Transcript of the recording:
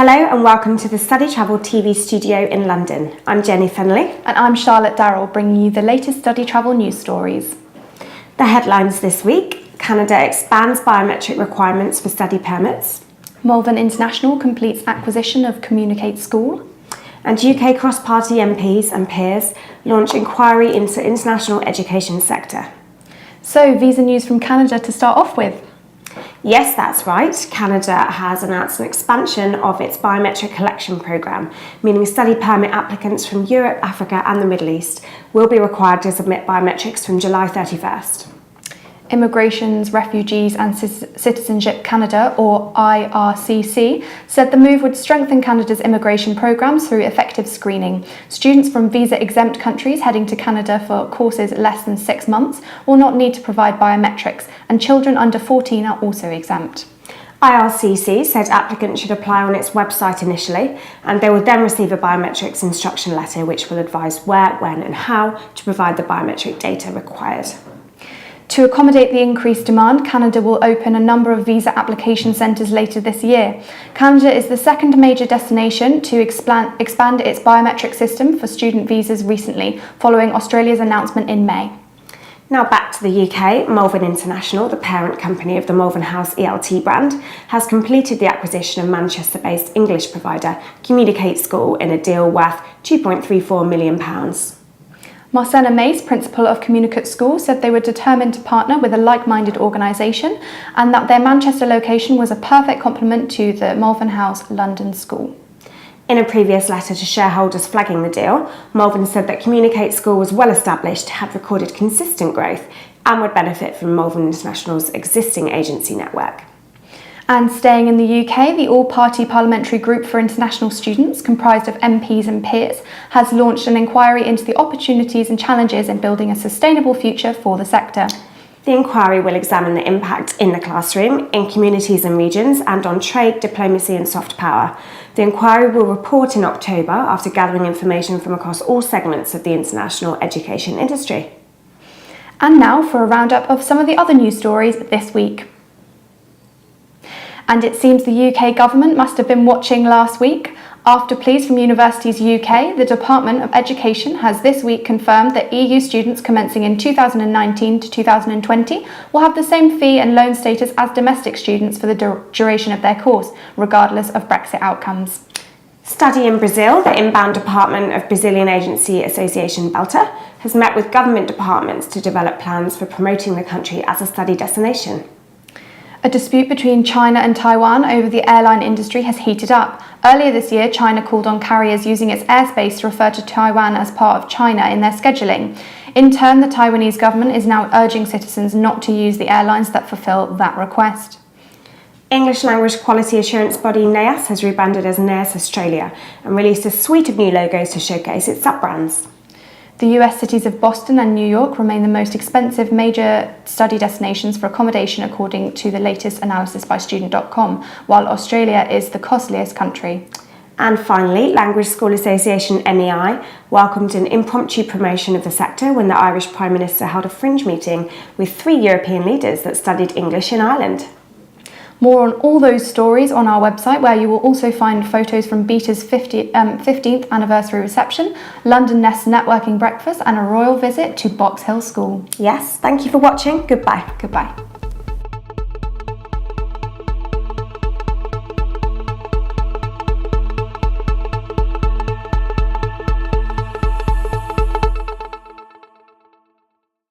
Hello and welcome to the StudyTravel TV studio in London. I'm Jenny Fennelly. And I'm Charlotte Darrell, bringing you the latest StudyTravel news stories. The headlines this week: Canada expands biometric requirements for study permits. Malvern International completes acquisition of Communicate School. And UK cross-party MPs and peers launch inquiry into international education sector. So, visa news from Canada to start off with. Yes, that's right. Canada has announced an expansion of its biometric collection programme, meaning study permit applicants from Europe, Africa and the Middle East will be required to submit biometrics from July 31st. Immigrations, Refugees and Citizenship Canada, or IRCC, said the move would strengthen Canada's immigration programs through effective screening. Students from visa-exempt countries heading to Canada for courses less than 6 months will not need to provide biometrics, and children under 14 are also exempt. IRCC said applicants should apply on its website initially, and they will then receive a biometrics instruction letter which will advise where, when and how to provide the biometric data required. To accommodate the increased demand, Canada will open a number of visa application centres later this year. Canada is the second major destination to expand its biometric system for student visas recently, following Australia's announcement in May. Now back to the UK, Malvern International, the parent company of the Malvern House ELT brand, has completed the acquisition of Manchester-based English provider Communicate School in a deal worth £2.34 million. Marcella Mace, principal of Communicate School, said they were determined to partner with a like-minded organisation and that their Manchester location was a perfect complement to the Malvern House London School. In a previous letter to shareholders flagging the deal, Malvern said that Communicate School was well established, had recorded consistent growth and would benefit from Malvern International's existing agency network. And staying in the UK, the all-party parliamentary group for international students, comprised of MPs and peers, has launched an inquiry into the opportunities and challenges in building a sustainable future for the sector. The inquiry will examine the impact in the classroom, in communities and regions, and on trade, diplomacy and soft power. The inquiry will report in October after gathering information from across all segments of the international education industry. And now for a roundup of some of the other news stories this week. And it seems the UK government must have been watching last week. After pleas from Universities UK, the Department of Education has this week confirmed that EU students commencing in 2019 to 2020 will have the same fee and loan status as domestic students for the duration of their course, regardless of Brexit outcomes. Study in Brazil, the inbound department of Brazilian agency association BELTA, has met with government departments to develop plans for promoting the country as a study destination. A dispute between China and Taiwan over the airline industry has heated up. Earlier this year, China called on carriers using its airspace to refer to Taiwan as part of China in their scheduling. In turn, the Taiwanese government is now urging citizens not to use the airlines that fulfill that request. English language quality assurance body NAAS has rebranded as NAAS Australia and released a suite of new logos to showcase its sub-brands. The US cities of Boston and New York remain the most expensive major study destinations for accommodation according to the latest analysis by Student.com, while Australia is the costliest country. And finally, Language School Association MEI welcomed an impromptu promotion of the sector when the Irish Prime Minister held a fringe meeting with 3 European leaders that studied English in Ireland. More on all those stories on our website, where you will also find photos from Beta's 15th anniversary reception, London Nest's networking breakfast and a royal visit to Box Hill School. Yes, thank you for watching. Goodbye. Goodbye.